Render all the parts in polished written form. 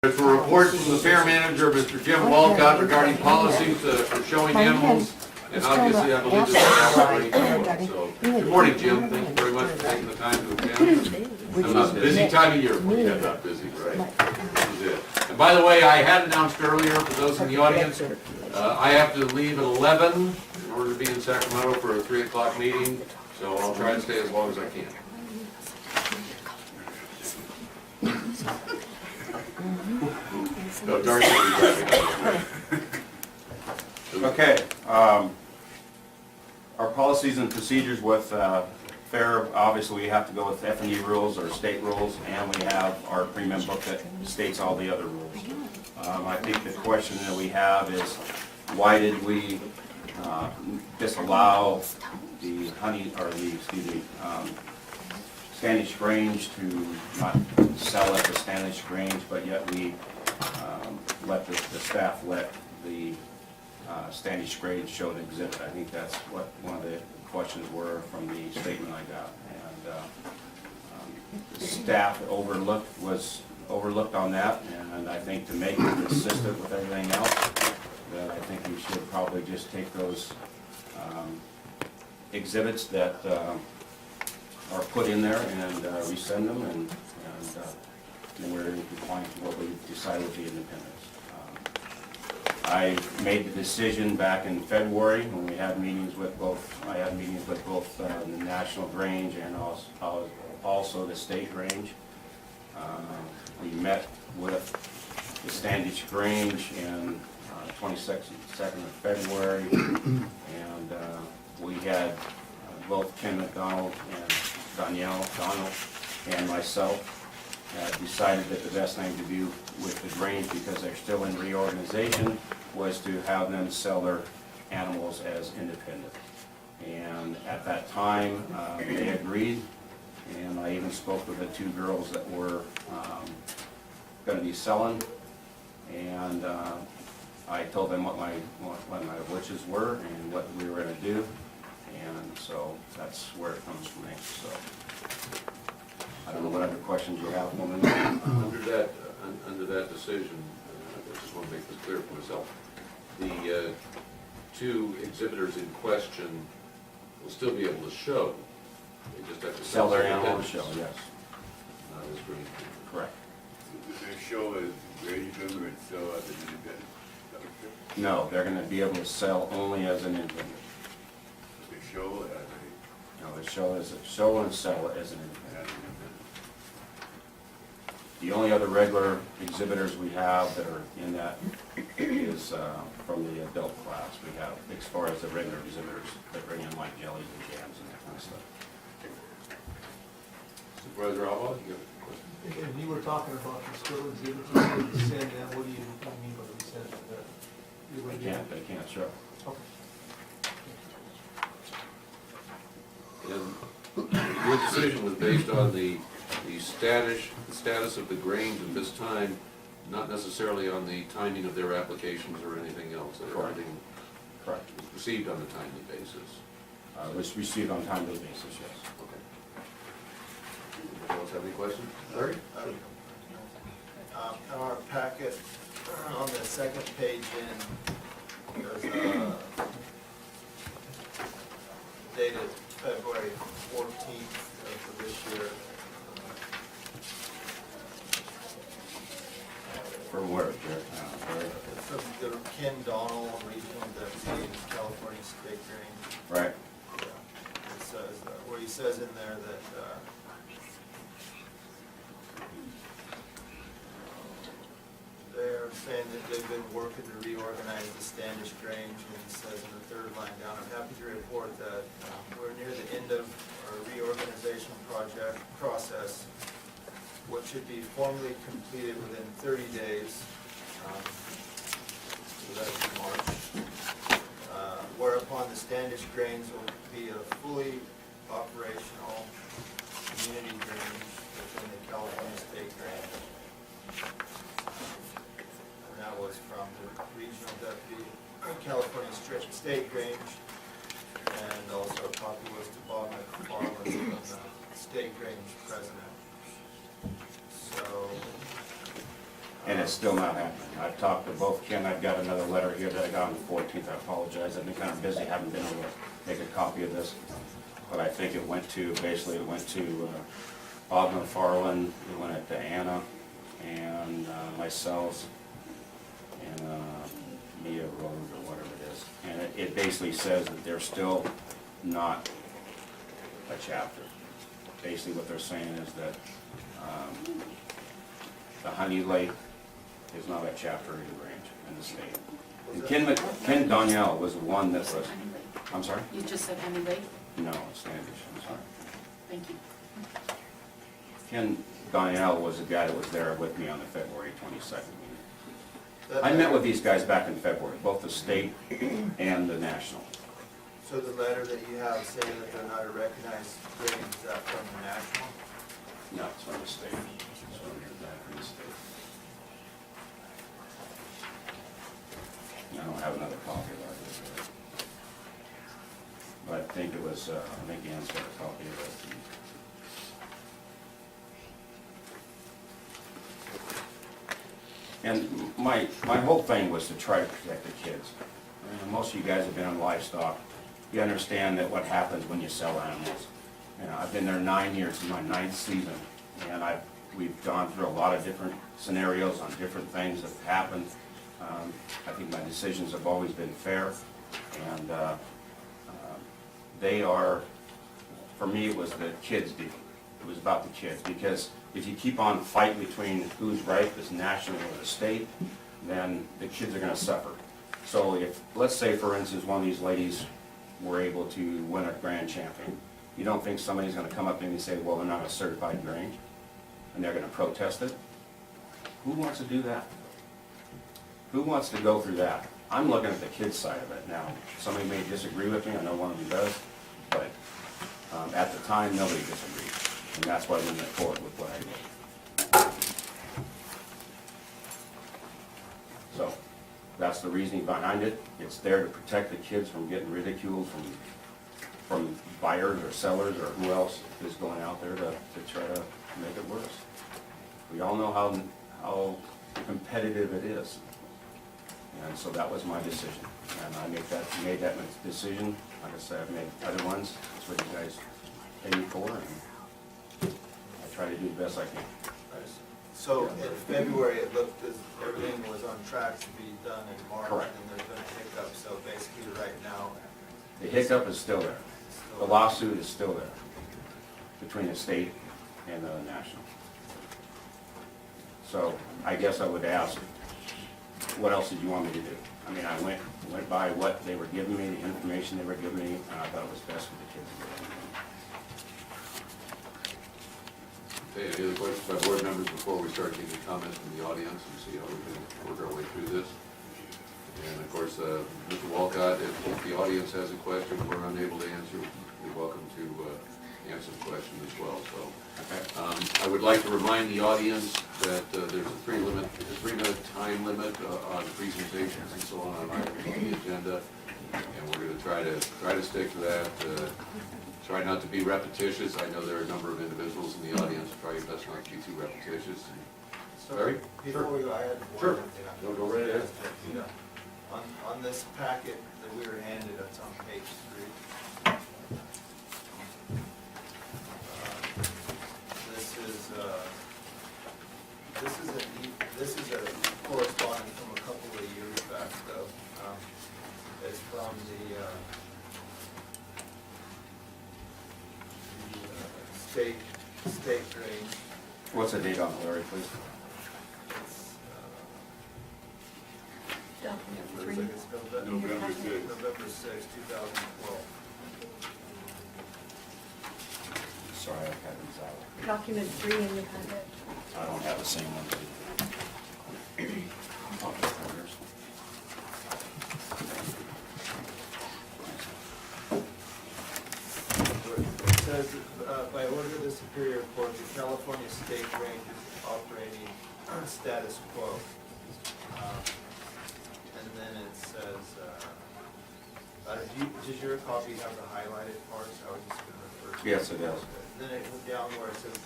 There's a report from the fair manager, Mr. Jim Walcott, regarding policies for showing animals, and obviously I believe this is already. So, good morning, Jim. Thank you very much for taking the time to attend. I'm not busy time of year for you. I'm not busy, right? This is it. And by the way, I had announced earlier for those in the audience, I have to leave at 11 in order to be in Sacramento for a 3 o'clock meeting. So I'll try to stay as long as I can. No, Darcy will be driving. Okay, our policies and procedures with fair, obviously we have to go with F&E rules or state rules, and we have our premium book that states all the other rules. I think the question that we have is, why did we disallow the Standish Grange to not sell at the Standish Grange, but yet we let the staff let the Standish Grange show an exhibit. I think that's what one of the questions were from the statement I got. And the staff was overlooked on that, and I think to make it consistent with everything else, that I think we should probably just take those exhibits that are put in there and resend them, and then we're in compliance with what we decided with the independence. I made the decision back in February when we had meetings with both. I had meetings with both the National Grange and also the State Grange. We met with the Standish Grange in 22nd of February, and we had both Ken McDonald and Danielle Donald and myself decided that the best thing to do with the Grange, because they're still in reorganization, was to have them sell their animals as independent. And at that time, they agreed, and I even spoke with the two girls that were going to be selling, and I told them what my wishes were and what we were going to do, and so that's where it comes from. So I don't know what other questions you have, woman. Under that decision, I just want to make this clear for myself. The two exhibitors in question will still be able to show. They just have to Sell their animals to show, yes. Not as green. Correct. Their show is Grange member and sell as an independent. No, they're going to be able to sell only as an independent. They show as a No, they show and sell as an independent. The only other regular exhibitors we have that are in that is from the adult class. We have, as far as the regular exhibitors, that bring in like jellies and jams and that kind of stuff. Supervisor Alba, you have a question? And you were talking about the still exhibits, you said rescind that, what do you mean by rescind? They can't show. Okay. And your decision was based on the status of the Grange at this time, not necessarily on the timing of their applications or anything else. Correct. Everything Correct. was received on a timely basis. Was received on a timely basis, yes. Okay. Anyone else have any questions? Larry? In our packet, on the second page there's dated February 14th of this year. From where, Jared? From the Ken Donald, Regional Deputy in California State Grange. Right. Yeah. It says, where he says in there that they're saying that they've been working to reorganize the Standish Grange, and it says in the third line down, I'm happy to report that we're near the end of our reorganization process, what should be formally completed within 30 days, so that's March, whereupon the Standish Grange will be a fully operational community grange within the California State Grange. And that was from the Regional Deputy, California State Grange, and also a copy was to Bob McFarland, the State Grange President. So And it's still not happening. I've talked to both Ken, I've got another letter here that I got on the 14th, I apologize, I've been kind of busy, haven't been able to make a copy of this. But I think it went to, basically it went to Bob McFarland, it went to Anna, and myself, and Mia Rose, or whatever it is. And it basically says that they're still not a chapter. Basically what they're saying is that the Honey Lake is not a chapter of the range in the state. And Ken Donnell was the one that was, I'm sorry? You just said Honey Lake? No, Standish, I'm sorry. Thank you. Ken Donnell was the guy that was there with me on the February 22nd meeting. That- I met with these guys back in February, both the state and the national. So the letter that you have saying that they're not a recognized grade, is that from the national? No, it's from the state. It's from the state. I don't have another copy of it. But I think it was, I think Ann's got a copy of it. And my whole thing was to try to protect the kids. And most of you guys have been on livestock. You understand that what happens when you sell animals. You know, I've been there 9 years, this is my 9th season, and we've gone through a lot of different scenarios on different things that have happened. I think my decisions have always been fair, and they are, for me, it was the kids' deal. It was about the kids, because if you keep on fighting between who's right, this national or the state, then the kids are gonna suffer. So if, let's say for instance, one of these ladies were able to win a grand champion, you don't think somebody's gonna come up to me and say, well, they're not a certified range, and they're gonna protest it? Who wants to do that? Who wants to go through that? I'm looking at the kids' side of it now. Somebody may disagree with me, I know one of them does, but at the time, nobody disagreed. And that's why we went forward with what I did. So, that's the reasoning behind it. It's there to protect the kids from getting ridiculed from buyers or sellers or who else is going out there to try to make it worse. We all know how competitive it is. And so that was my decision. And I made that decision. Like I said, I've made other ones. That's what you guys pay me for. And I try to do the best I can. So in February, it looked as everything was on track to be done in March. Correct. And there's been a hiccup, so basically right now. The hiccup is still there. The lawsuit is still there between the state and the national. So I guess I would ask, what else did you want me to do? I mean, I went by what they were giving me, the information they were giving me, and I thought it was best for the kids. Okay, any other questions by board members before we start taking comments from the audience and see how we can work our way through this? And of course, Mr. Walcott, if the audience has a question we're unable to answer, you're welcome to answer the question as well. So I would like to remind the audience that there's a 3-minute time limit on presentations and so on the agenda, and we're going to try to stick to that. Try not to be repetitious. I know there are a number of individuals in the audience. Try your best not to be too repetitious. Sorry, before we go, I had Sure. one thing. No, go right ahead. On this packet that we were handed, it's on page 3. This is a correspondence from a couple of years back, though. It's from the state range. What's the date on it, Larry, please? It's, Document looks 3. like it's November 6th. November 6, 2012. Sorry, I had these out. Document 3 in your packet. I don't have the same one. It says, by order of the Superior Court, the California State Range is operating status quo. And then it says, does your copy have the highlighted parts? I was just going to refer to. Yes, it does. Then it went down where it says,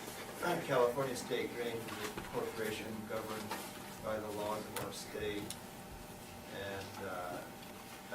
California State Range is a corporation governed by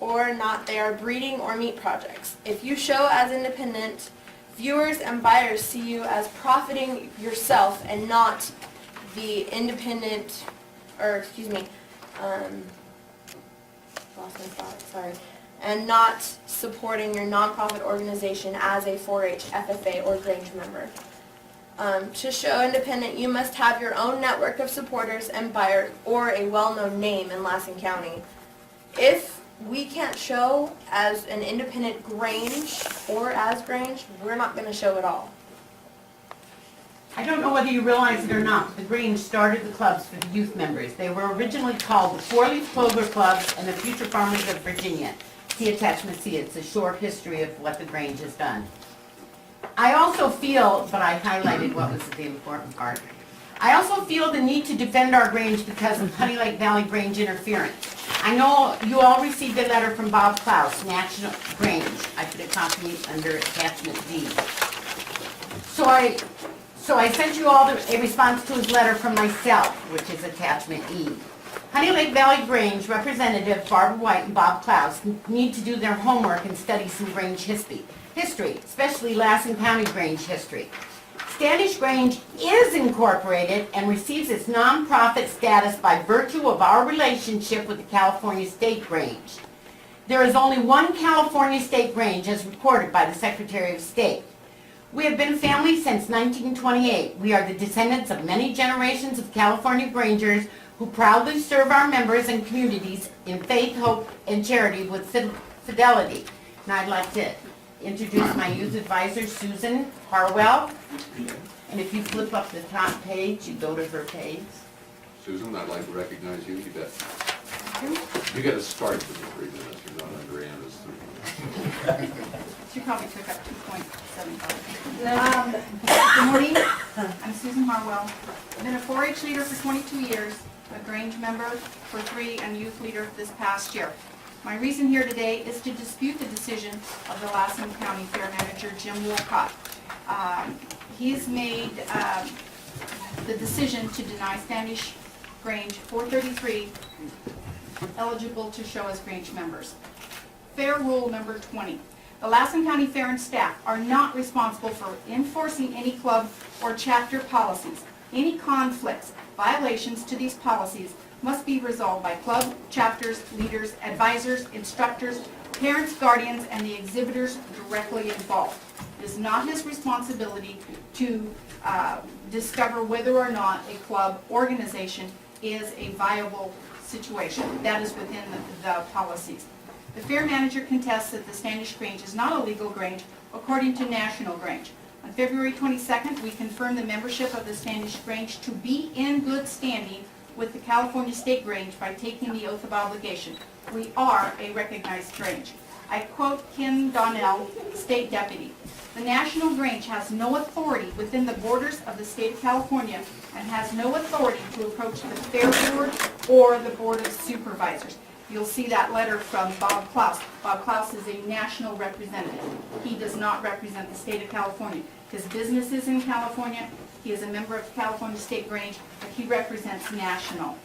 or not they are breeding or meat projects. If you show as independent, viewers and buyers see you as profiting yourself and not the independent, or excuse me, lost my thought, sorry, and not supporting your nonprofit organization as a 4-H, FFA, or Grange member. To show independent, you must have your own network of supporters and buyers or a well-known name in Lassen County. If we can't show as an independent Grange or as Grange, we're not going to show at all. I don't know whether you realize it or not, but the Grange started the clubs for the youth members. They were originally called the Four-Leaf Clover Clubs and the Future Farmers of Virginia. See attachment C, it's a short history of what the Grange has done. I also feel, but I highlighted what was the important part. I also feel the need to defend our Grange because of Honey Lake Valley Grange interference. I know you all received a letter from Bob Klaus, National Grange. I put a copy under attachment D. So I sent you all a response to his letter from myself, which is attachment E. Honey Lake Valley Grange Representative Barbara White and Bob Klaus need to do their homework and study some Grange history, especially Lassen County Grange history. Standish Grange is incorporated and receives its nonprofit status by virtue of our relationship with the California State Grange. There is only one California State Grange as recorded by the Secretary of State. We have been family since 1928. We are the descendants of many generations of California Grangers who proudly serve our members and communities in faith, hope, and charity with fidelity. And I'd like to introduce my youth advisor, Susan Harwell. And if you flip up the top page, you go to her page. Susan, I'd like to recognize you. You bet. You got to start with the 3 minutes. You're not under Anna's 3 minutes. She probably took up 2.75. Good morning, I'm Susan Harwell. I've been a 4-H leader for 22 years, a Grange member for 3, and youth leader this past year. My reason here today is to dispute the decision of the Lassen County Fair Manager, Jim Wolcott. He's made the decision to deny Standish Grange 433 eligible to show as Grange members. Fair Rule number 20. The Lassen County Fair and staff are not responsible for enforcing any club or chapter policies. Any conflicts, violations to these policies must be resolved by club, chapters, leaders, advisors, instructors, parents, guardians, and the exhibitors directly involved. It is not his responsibility to discover whether or not a club organization is a viable situation. That is within the policies. The fair manager contests that the Standish Grange is not a legal Grange according to National Grange. On February 22nd, we confirmed the membership of the Standish Grange to be in good standing with the California State Grange by taking the oath of obligation. We are a recognized Grange. I quote Ken Donnell, State Deputy. The National Grange has no authority within the borders of the state of California and has no authority to approach the Fair Board or the Board of Supervisors. You'll see that letter from Bob Klaus. Bob Klaus is a national representative. He does not represent the state of California. His business is in California. He is a member of California State Grange, but he represents national.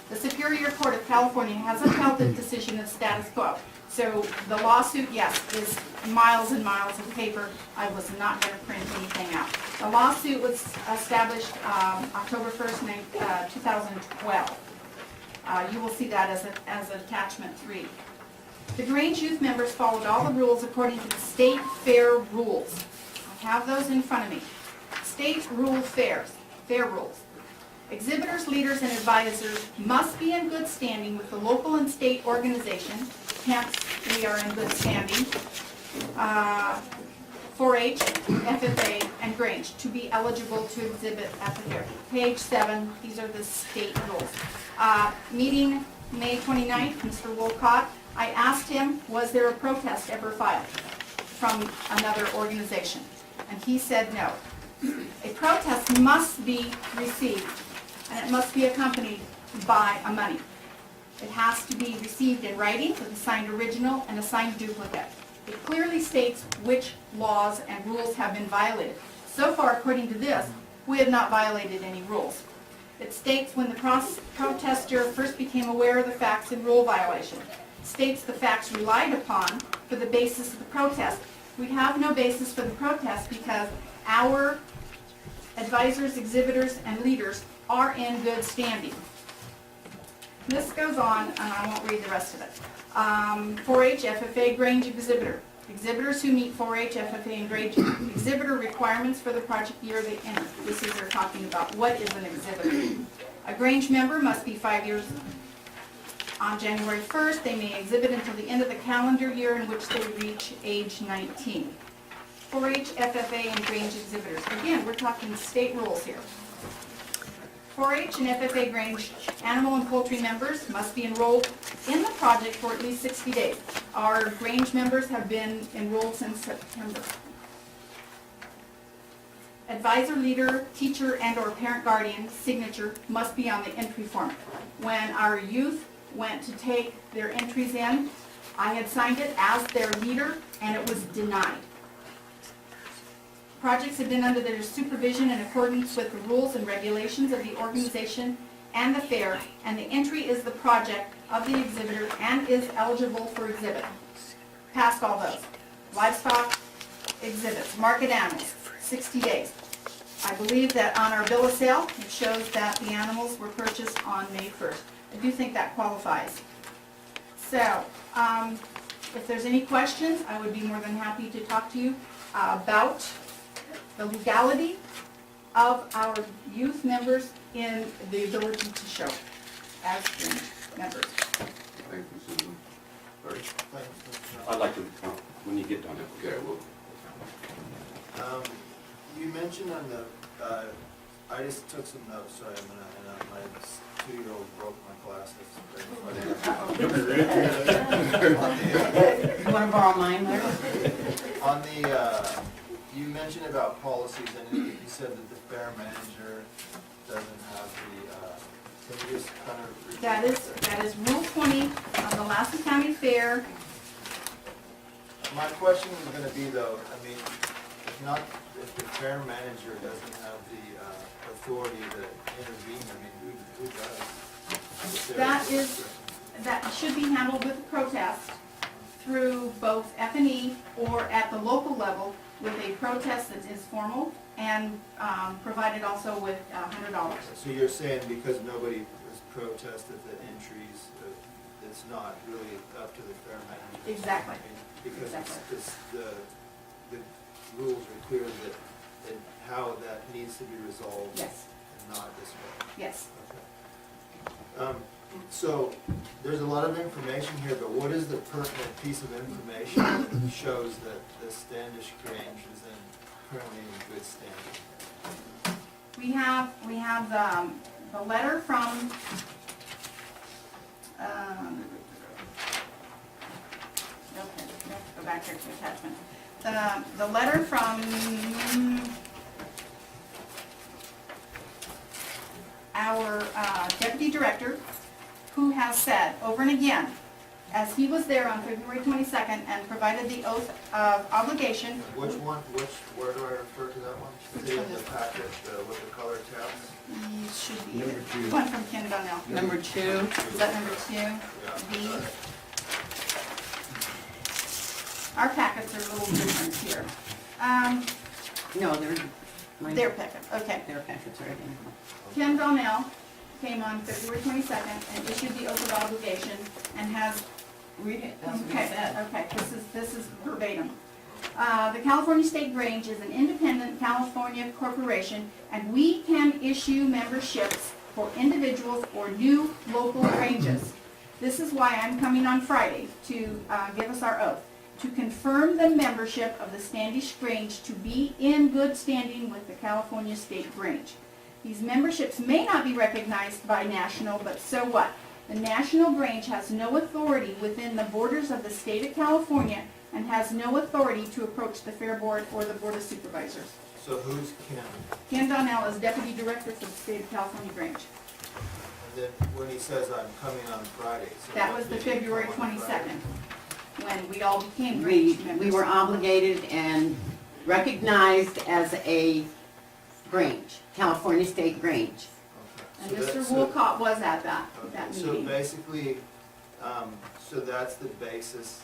The Superior Court of California has upheld the decision of status quo. So the lawsuit, yes, is miles and miles of paper. I was not going to print anything out. The lawsuit was established October 1st, 2012. You will see that as attachment 3. The Grange youth members followed all the rules according to the state fair rules. I have those in front of me. State rule fair rules. Exhibitors, leaders, and advisors must be in good standing with the local and state organization. Hence, we are in good standing. 4-H, FFA, and Grange to be eligible to exhibit at the fair. Page 7, these are the state rules. Meeting May 29th, Mr. Wolcott, I asked him, was there a protest ever filed from another organization? And he said no. A protest must be received, and it must be accompanied by a money. It has to be received in writing with a signed original and a signed duplicate. It clearly states which laws and rules have been violated. So far, according to this, we have not violated any rules. It states when the protester first became aware of the facts and rule violation. states the facts relied upon for the basis of the protest. We have no basis for the protest because our advisors, exhibitors, and leaders are in good standing. This goes on, and I won't read the rest of it. 4-H FFA Grange Exhibitor. Exhibitors who meet 4-H FFA and Grange Exhibitor requirements for the project year they enter. This is they're talking about what is an exhibitor. A Grange member must be 5 years on January 1st. They may exhibit until the end of the calendar year in which they reach age 19. 4-H FFA and Grange Exhibitors. Again, we're talking state rules here. 4-H and FFA Grange animal and poultry members must be enrolled in the project for at least 60 days. Our Grange members have been enrolled since September. Advisor, leader, teacher, and/or parent guardian signature must be on the entry form. When our youth went to take their entries in, I had signed it as their leader, and it was denied. Projects have been under their supervision in accordance with the rules and regulations of the organization and the fair, and the entry is the project of the exhibitor and is eligible for exhibit. Passed all those. Livestock exhibits, market animals, 60 days. I believe that on our bill of sale, it shows that the animals were purchased on May 1st. I do think that qualifies. So, if there's any questions, I would be more than happy to talk to you about the legality of our youth members in the ability to show as Grange members. Thank you, Susan. Larry? I'd like to, when you get done. Okay, well, You mentioned on the, I just took some notes, sorry, my 2-year-old broke my glasses. You want to borrow mine, Larry? On the, you mentioned about policies, and you said that the fair manager doesn't have the, can you just kind of repeat That is Rule 20 of the Lassen County Fair. My question is gonna be though, I mean, if the fair manager doesn't have the authority to intervene, I mean, who does? That should be handled with a protest through both F&E or at the local level with a protest that is formal and provided also with $100. So you're saying because nobody has protested the entries, it's not really up to the fair manager? Exactly. Because the rules are clear that how that needs to be resolved? Yes, And not this way? yes. Okay. So, there's a lot of information here, but what is the pertinent piece of information that shows that the Standish Grange is currently in good standing? We have the letter from, okay, let's go back here to attachment. The letter from our deputy director, who has said over and again, as he was there on February 22nd and provided the oath of obligation. Where do I refer to that one? Is it in the packet with the color tabs? You should be, one from Ken Donnell. Number 2. Is that number 2? Yeah. B. Our packets are a little different here. No, they're, mine- Their packet, okay. their packets are in. Ken Donnell came on February 22nd and issued the oath of obligation and has, Read it, that's what okay, it said. okay, this is verbatim. The California State Grange is an independent California corporation, and we can issue memberships for individuals or new local ranges. This is why I'm coming on Friday to give us our oath, to confirm the membership of the Standish Grange to be in good standing with the California State Grange. These memberships may not be recognized by national, but so what? The National Grange has no authority within the borders of the state of California and has no authority to approach the Fair Board or the Board of Supervisors. So who's Ken? Ken Donnell is Deputy Director for the State of California Grange. And then when he says I'm coming on Friday. So That what was the did he February come on Friday? 22nd, when we all became We, Grange members. we were obligated and recognized as a Grange, California State Grange. Okay. And So that- Mr. so- Woolcott was at that Okay, so meeting. basically, So that's the basis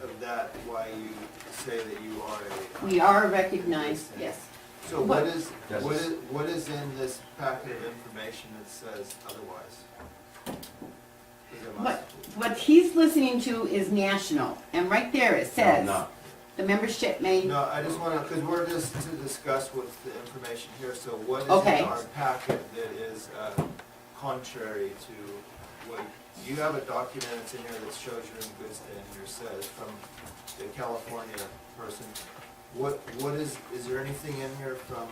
of that, why you say that you are a. We are recognized, yes. So What- what is in this packet of information that says otherwise? 'Cause there must- What he's listening to is national, and right there it says, No, the membership may, No, I just wanna, cause we're just to discuss what's the information here, so what is Okay. in our packet that is, contrary to what, you have a document that's in here that shows you're in good standing, here says, from the California person. What is there anything in here from,